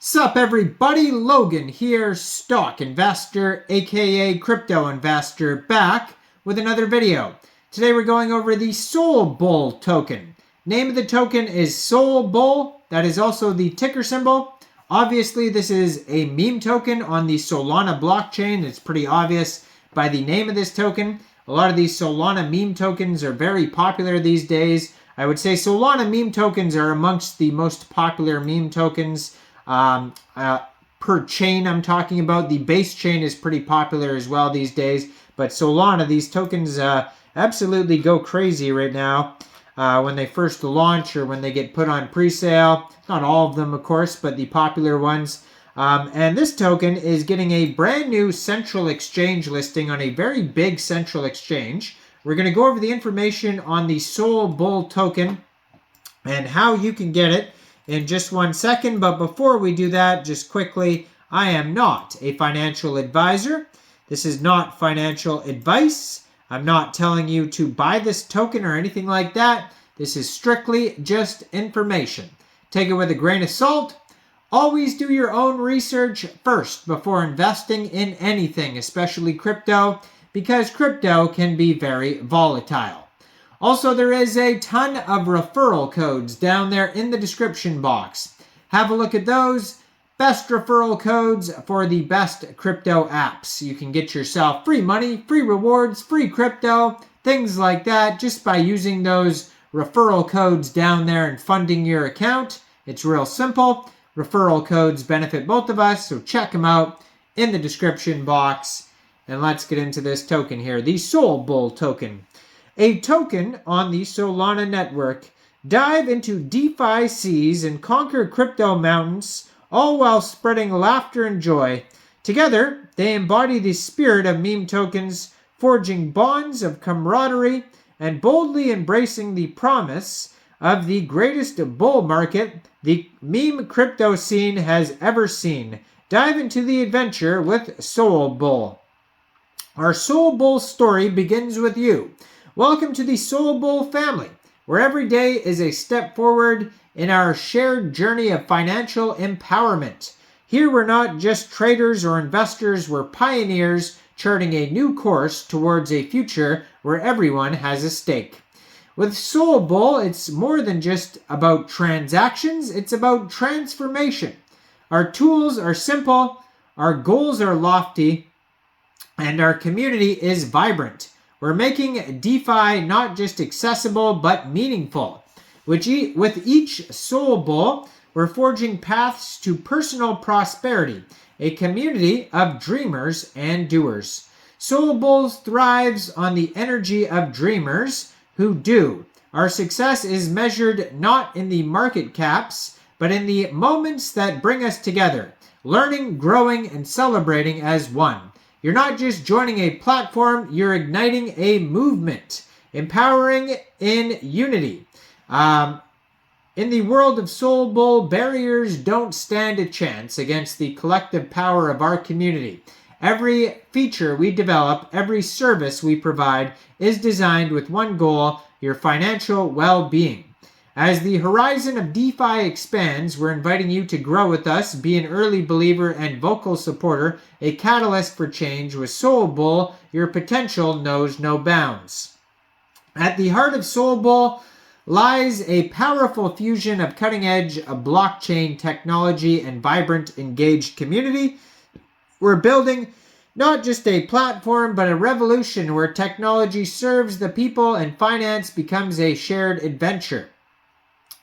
Sup everybody, Logan here, stock investor aka crypto investor, back with another video. Today we're going over the Solbull token. Name of the token is Solbull. That is also the ticker symbol. Obviously this is a meme token on the Solana blockchain. It's pretty obvious by the name of this token. A lot of these Solana meme tokens are very popular these days. I would say Solana meme tokens are amongst the most popular meme tokens per chain I'm talking about. The base chain is pretty popular as well these days, but Solana, these tokens absolutely go crazy right now when they first launch or when they get put on pre-sale. Not all of them, of course, but the popular ones. And this token is getting a brand new central exchange listing on a very big central exchange. We're going to go over the information on the Solbull token and how you can get it in just 1 second. But before we do that, just quickly, I am not a financial advisor. This is not financial advice. I'm not telling you to buy this token or anything like that. This is strictly just information. Take it with a grain of salt. Always do your own research first before investing in anything, especially crypto, because crypto can be very volatile. Also, there is a ton of referral codes down there in the description box. Have a look at those. Best referral codes for the best crypto apps. You can get yourself free money, free rewards, free crypto, things like that just by using those referral codes down there and funding your account. It's real simple. Referral codes benefit both of us, so check them out in the description box. And let's get into this token here, the Solbull token. A token on the Solana network. Dive into DeFi seas and conquer crypto mountains, all while spreading laughter and joy. Together, they embody the spirit of meme tokens, forging bonds of camaraderie and boldly embracing the promise of the greatest bull market the meme crypto scene has ever seen. Dive into the adventure with Solbull. Our Solbull story begins with you. Welcome to the Solbull family, where every day is a step forward in our shared journey of financial empowerment. Here we're not just traders or investors, we're pioneers charting a new course towards a future where everyone has a stake. With Solbull, it's more than just about transactions, it's about transformation. Our tools are simple, our goals are lofty, and our community is vibrant. We're making DeFi not just accessible, but meaningful. With each Solbull, we're forging paths to personal prosperity, a community of dreamers and doers. Solbull thrives on the energy of dreamers who do. Our success is measured not in the market caps, but in the moments that bring us together, learning, growing, and celebrating as one. You're not just joining a platform, you're igniting a movement, empowering in unity. In the world of Solbull, barriers don't stand a chance against the collective power of our community. Every feature we develop, every service we provide is designed with one goal, your financial well-being. As the horizon of DeFi expands, we're inviting you to grow with us, be an early believer and vocal supporter, a catalyst for change. With Solbull, your potential knows no bounds. At the heart of Solbull lies a powerful fusion of cutting-edge blockchain technology and vibrant, engaged community. We're building not just a platform, but a revolution where technology serves the people and finance becomes a shared adventure.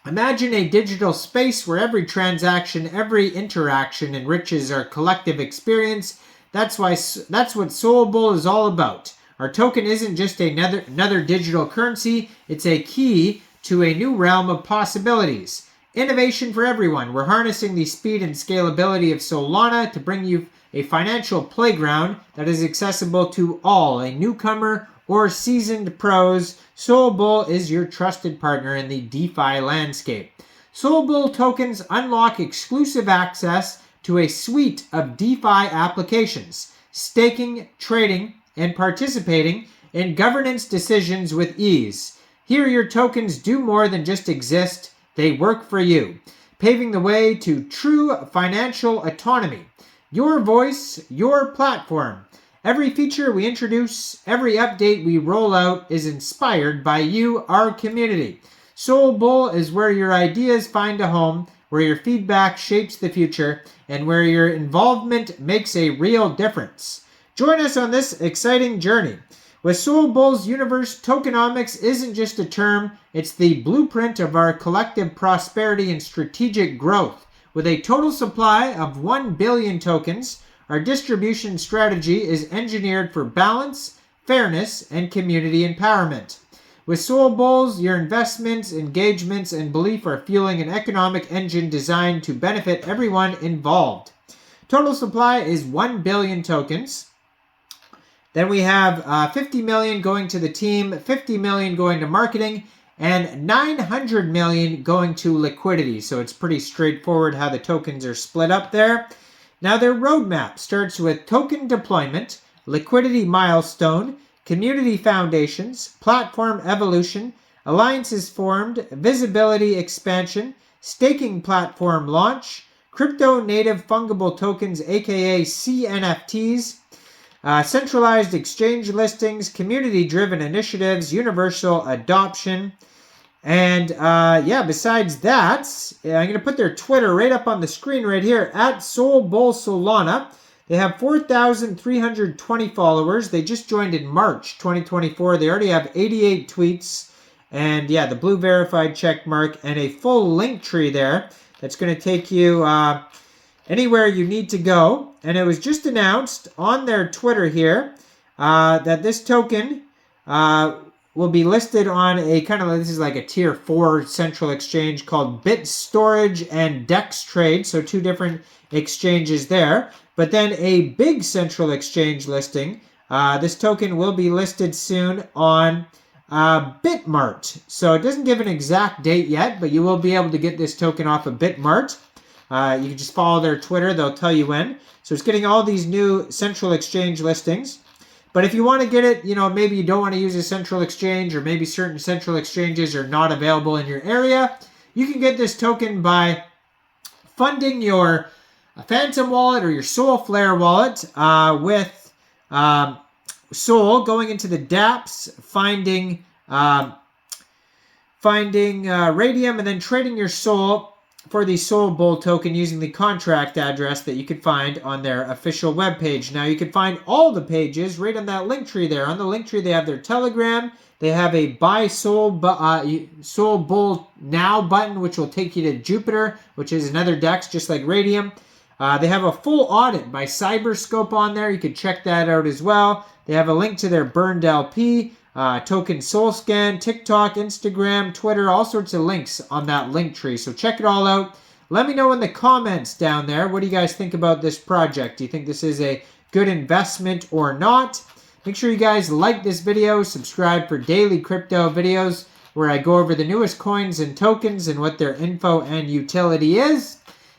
Imagine a digital space where every transaction, every interaction enriches our collective experience. That's what Solbull is all about. Our token isn't just another digital currency, it's a key to a new realm of possibilities. Innovation for everyone. We're harnessing the speed and scalability of Solana to bring you a financial playground that is accessible to all, a newcomer or seasoned pros. Solbull is your trusted partner in the DeFi landscape. Solbull tokens unlock exclusive access to a suite of DeFi applications, staking, trading, and participating in governance decisions with ease. Here your tokens do more than just exist, they work for you. paving the way to true financial autonomy. Your voice, your platform. Every feature we introduce, every update we roll out is inspired by you, our community. Solbull is where your ideas find a home, where your feedback shapes the future, and where your involvement makes a real difference. Join us on this exciting journey. With Solbull's universe, tokenomics isn't just a term, it's the blueprint of our collective prosperity and strategic growth. With a total supply of 1 billion tokens, our distribution strategy is engineered for balance, fairness, and community empowerment. With Solbulls, your investments, engagements, and belief are fueling an economic engine designed to benefit everyone involved. Total supply is 1 billion tokens. Then we have 50 million going to the team, 50 million going to marketing, and 900 million going to liquidity. So it's pretty straightforward how the tokens are split up there. Now their roadmap starts with token deployment, liquidity milestone, community foundations, platform evolution, alliances formed, visibility expansion, staking platform launch, crypto native fungible tokens aka CNFTs, centralized exchange listings, community-driven initiatives, universal adoption. And besides that, I'm going to put their Twitter right up on the screen right here, at Solbull Solana. They have 4,320 followers. They just joined in March 2024. They already have 88 tweets. And the blue verified check mark and a full link tree there. That's going to take you anywhere you need to go. And it was just announced on their Twitter here that this token will be listed on a this is like a tier 4 central exchange called BitStorage and DEX Trade. So 2 different exchanges there. But then a big central exchange listing. This token will be listed soon on Bitmart. So it doesn't give an exact date yet, but you will be able to get this token off of Bitmart. You can just follow their Twitter. They'll tell you when. So it's getting all these new central exchange listings. But if you want to get it, maybe you don't want to use a central exchange, or maybe certain central exchanges are not available in your area, you can get this token by funding your Phantom wallet or your Solflare wallet with Sol, going into the dApps, finding Raydium, and then trading your Sol for the Solbull token using the contract address that you could find on their official webpage. Now, you can find all the pages right on that link tree there. On the link tree, they have their Telegram. They have a Buy Solbull Now button, which will take you to Jupiter, which is another DEX, just like Raydium. They have a full audit by Cyberscope on there. You can check that out as well. They have a link to their burned LP, token SolScan, TikTok, Instagram, Twitter, all sorts of links on that link tree. So check it all out. Let me know in the comments down there, what do you guys think about this project? Do you think this is a good investment or not? Make sure you guys like this video, subscribe for daily crypto videos where I go over the newest coins and tokens and what their info and utility is.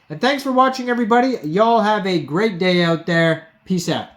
And thanks for watching, everybody. Y'all have a great day out there. Peace out.